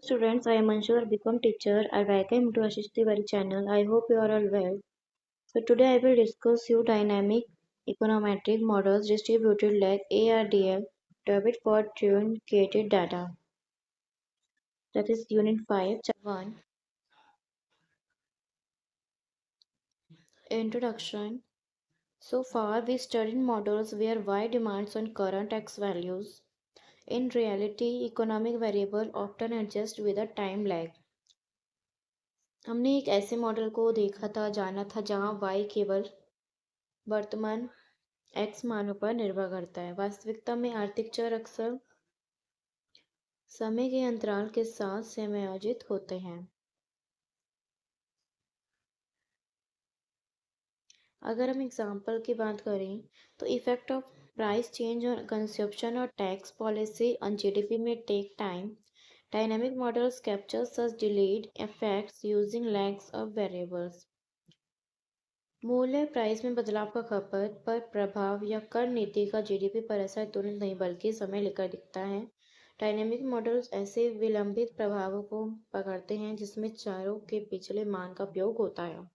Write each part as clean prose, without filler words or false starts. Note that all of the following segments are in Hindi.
Students, I am Anshu, a become teacher. I welcome you to Ashish Tiwari channel. I hope you are all well. So today I will discuss you dynamic econometric models distributed like ARDL, David for truncated data. That is Unit 5, Chapter 1. Introduction. So far, we studied models where Y demands on current X values. In reality, economic variable often adjust with a time lag. हमने एक ऐसे मॉडल को देखा था जाना था जहां y केवल वर्तमान x मानों पर निर्भर करता है। वास्तविकता में आर्थिक चर अक्सर समय के अंतराल के साथ समायोजित होते हैं। अगर हम एग्जाम्पल की बात करें तो effect of price change on consumption और टैक्स पॉलिसी ऑन जीडीपी में take time. Dynamic models capture such delayed effects using lags of variables. मूल्य प्राइस में बदलाव का खपत पर प्रभाव या कर नीति का जीडीपी पर असर तुरंत नहीं बल्कि समय लेकर दिखता है। डायनेमिक मॉडल्स ऐसे विलंबित प्रभावों को पकड़ते हैं जिसमें चरों के पिछले मान का उपयोग होता है।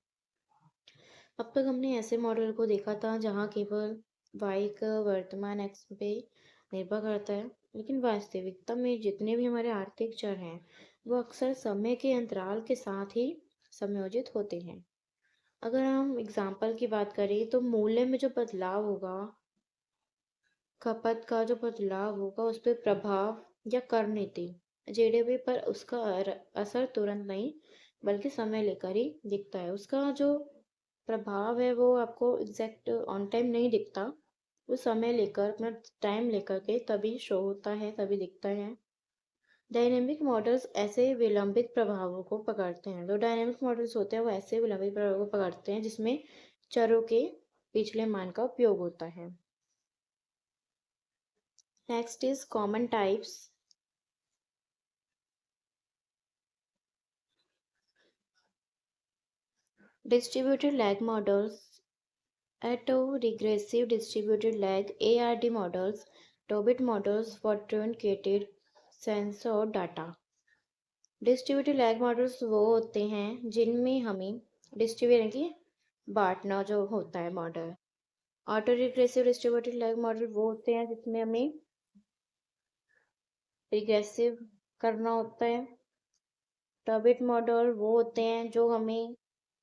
अब तक हमने ऐसे मॉडल को देखा था जहां केवल y का वर्तमान x पे निर्भर करता है, लेकिन वास्तविकता में जितने भी हमारे आर्थिक चर हैं वो अक्सर समय के अंतराल के साथ ही समायोजित होते हैं। अगर हम एग्जाम्पल की बात करें तो मूल्य में जो बदलाव होगा, खपत का जो बदलाव होगा उस पर प्रभाव या कर नीति जीडीपी पर उसका असर तुरंत नहीं बल्कि समय लेकर ही दिखता है। उसका जो प्रभाव है वो आपको एग्जैक्ट ऑन टाइम नहीं दिखता, वो समय लेकर अपना टाइम लेकर के तभी शो होता है, तभी दिखता है। डायनेमिक मॉडल्स ऐसे विलंबित प्रभावों को पकड़ते हैं। जो डायनेमिक मॉडल्स होते हैं वो ऐसे विलंबित प्रभावों को पकड़ते हैं जिसमें चरों के पिछले मान का उपयोग होता है। Next is common types. Distributed lag models, auto-regressive distributed lag ARD models, Tobit models for truncated sensor data. Distributed lag models वो होते हैं जिनमें हमें डिस्ट्रीब्यूट की बांटना जो होता है model. Auto regressive distributed lag model वो होते हैं जिसमें हमें रिग्रेसिव करना होता है। टर्बिट मॉडल वो होते हैं जो हमें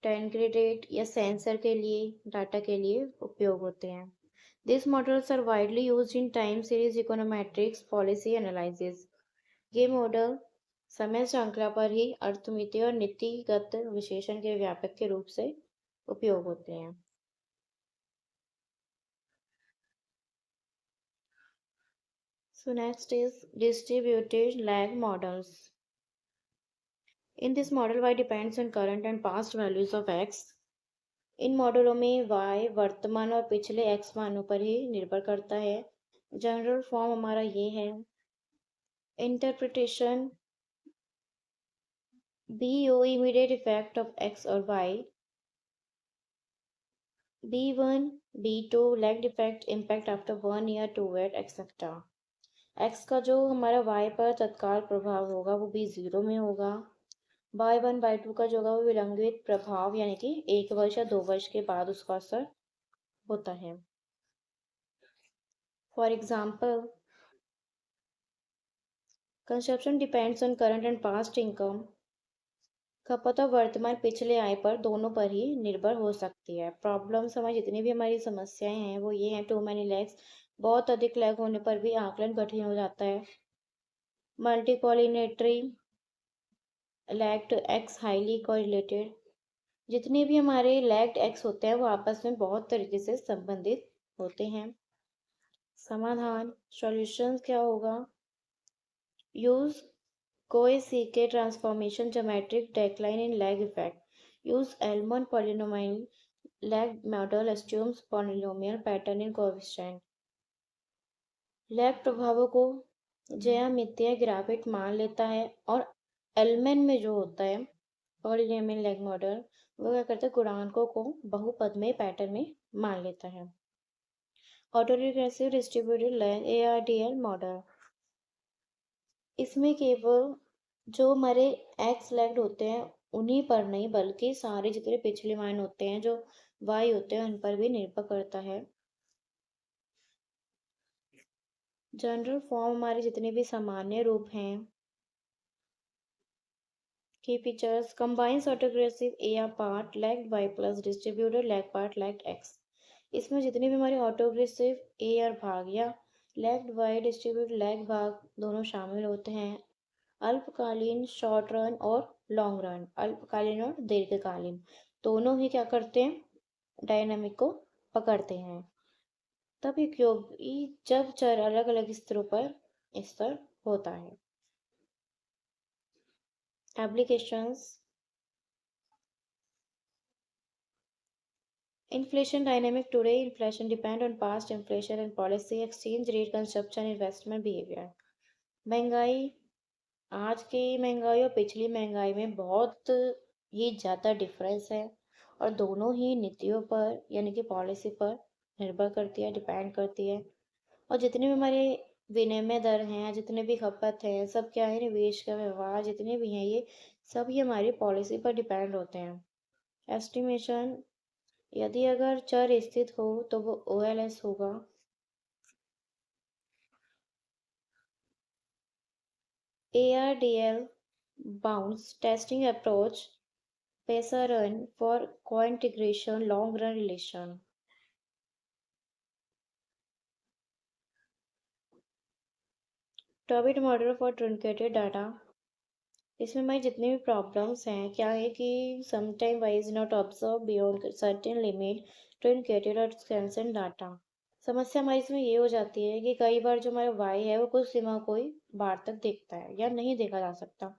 ट्रंकेटेड या सेंसर के लिए डाटा के लिए उपयोग होते हैं। This models are widely used in time series econometrics policy analysis. ये मॉडल समय श्रृंखला पर ही अर्थमिति और नीतिगत विश्लेषण के व्यापक के रूप से उपयोग होते हैं। So next is distributed lag models. In this model, y depends on current and past values of x. इन मॉडलों में y वर्तमान और पिछले x मानों पर ही निर्भर करता है। जनरल फॉर्म हमारा ये है। Interpretation BO immediate effect of x और y, B1 B2 lagged effect impact after 1 year 2 year etc. x का जो हमारा y पर तत्काल प्रभाव होगा वो B0 में होगा। y1 y2 का जो होगा वो विलंबित प्रभाव यानी कि 1 वर्ष या 2 वर्ष के बाद उसका असर होता है। For example, consumption depends on current and past income. खपत और वर्तमान पिछले आय पर दोनों पर ही निर्भर हो सकती है। प्रॉब्लम्स हमारी जितनी भी हमारी समस्याएं हैं वो ये हैं। टू मैनी लैग्स, बहुत अधिक लैग होने पर भी आकलन कठिन हो जाता है। मल्टीकोलिनेटरी लैग्ड एक्स हाईली कोरिलेटेड, जितने भी हमारे लैग्ड एक्स होते हैं वो आपस में बहुत तरीके से संबंधित होते हैं। समाधान सॉल्यूशंस क्या होगा? यूज कोएसीके transformation geometric decline in lag effect. Use Almon polynomial lag model assumes polynomial pattern in coefficient। Lag प्रभावों को ज्यामितीय ग्राफिक मान लेता है और एलमन में जो होता है पॉलिनोमियल लैग मॉडल वो क्या करता है, गुणांकों को बहुपद में पैटर्न में मान लेता है। Auto regressive distributed lag ARDL model, इसमें केवल जो हमारे एक्स लेग्ड होते हैं उन्हीं पर नहीं, बल्कि सारे जितने पिछले मान होते हैं जो वाई होते हैं उन पर भी निर्भर करता है। जनरल फॉर्म हमारे जितने भी सामान्य रूप हैं की features combines autoregressive A R part lagged Y plus distributed lag part lagged X. इसमें जितने भी हमारे ऑटोग्रेसिव ए आर भाग या लेग्ड वाई डिस्ट्रीब्यूटेड लेग भाग दोनों शामिल होते हैं। अल्पकालीन शॉर्ट रन और लॉन्ग रन, अल्पकालीन और दीर्घकालीन दोनों ही क्या करते हैं, डायनामिक को पकड़ते हैं। तब उपयोगी जब चर अलग अलग स्तरों पर स्तर होता है। Applications, inflation dynamic today, inflation depend on past inflation and policy, exchange rate, consumption, investment behavior। महंगाई, आज की महंगाई और पिछली महंगाई में बहुत ही ज़्यादा डिफरेंस है और दोनों ही नीतियों पर यानी कि पॉलिसी पर निर्भर करती है, डिपेंड करती है। और जितने भी हमारे विनिमय दर हैं, जितने भी खपत हैं, सब क्या है, निवेश का व्यवहार जितने भी हैं, ये सब ही हमारी पॉलिसी पर डिपेंड होते हैं। एस्टिमेशन, यदि अगर चर स्थित हो तो वो OLS होगा। ARDL बाउंस टेस्टिंग अप्रोच, पैसा run for cointegration long run relation. Tobit model for truncated data, इसमें हमारी जितनी भी प्रॉब्लम्स हैं क्या है कि sometime wise not observe beyond certain limit truncated और कैंसल डाटा। समस्या हमारी इसमें ये हो जाती है कि कई बार जो हमारा वाई है वो कुछ सीमा कोई बार तक देखता है या नहीं देखा जा सकता,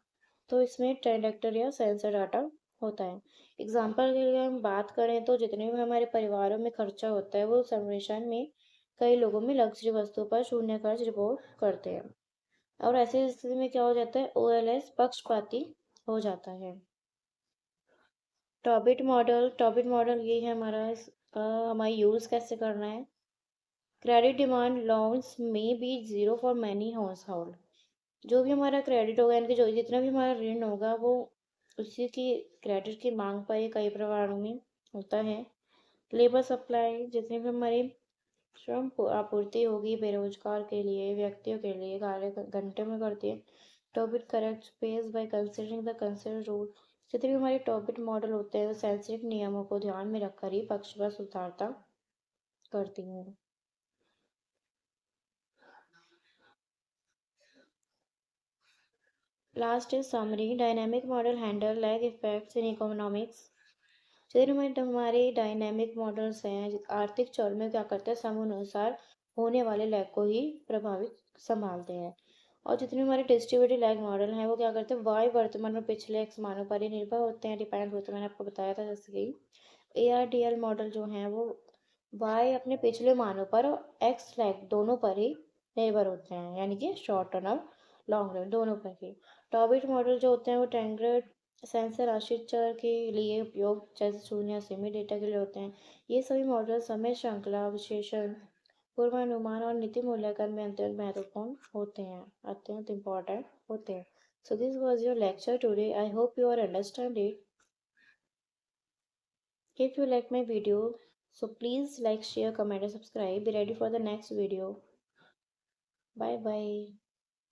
तो इसमें ट्रांजैक्टर या सेंसर डाटा होता है। एग्जाम्पल के लिए हम बात करें तो जितने भी हमारे परिवारों में खर्चा होता है वो सर्वेक्षण में कई लोगों में लग्जरी वस्तुओं पर शून्य खर्च रिपोर्ट करते हैं, और ऐसी स्थिति में क्या हो जाता है, OLS पक्षपाती हो जाता है। टॉबिट मॉडल ये है हमारा, इसका हमारा यूज़ कैसे करना है। क्रेडिट डिमांड लोन्स में be zero for many household, जो भी हमारा क्रेडिट होगा यानी कि जो जितना भी हमारा ऋण होगा वो उसी की क्रेडिट की मांग पर ये कई प्रकारों में होता है। लेबर सप्लाई, जितनी भी हमारी श्रम आपूर्ति होगी बेरोजगार के लिए, व्यक्तियों के लिए कार्य घंटे में करती है। Tobit correct space by considering the consider rule, जितने भी हमारे टॉबिट मॉडल होते हैं वो सेंसिटिव नियमों को ध्यान में रखकर ही पक्ष पर सुधारता करती हैं। Last is summary, dynamic model handle lag effects in economics. फिर हमारे डायनेमिक मॉडल्स हैं आर्थिक चर में क्या करते हैं, समय अनुसार होने वाले लैग को ही प्रभावित संभालते हैं। और जितने हमारे डिस्ट्रीब्यूटेड लैग मॉडल हैं वो क्या करते हैं, वाई वर्तमान और पिछले एक्स मानों पर ही निर्भर होते हैं, डिपेंड होते हैं। मैंने आपको बताया था जैसे कि ARDL मॉडल जो हैं वो वाई अपने पिछले मानों पर और एक्स लैग दोनों पर ही निर्भर होते हैं, यानी कि शॉर्ट रन और लॉन्ग रन दोनों पर ही। टॉबिट मॉडल जो होते हैं वो टेंग्रेड सेंसर आश्रित चर के लिए उपयोग जैसे शून्य या सेमी डेटा के लिए होते हैं। ये सभी मॉडल समय श्रृंखला विश्लेषण, पूर्वानुमान और नीति मूल्यांकन में अत्यंत महत्वपूर्ण होते हैं, अत्यंत इम्पोर्टेंट होते हैं। So this was your lecture today. I hope you are understand it. If you like my video, so please like, share, comment and subscribe. Be ready for the next video. Bye bye.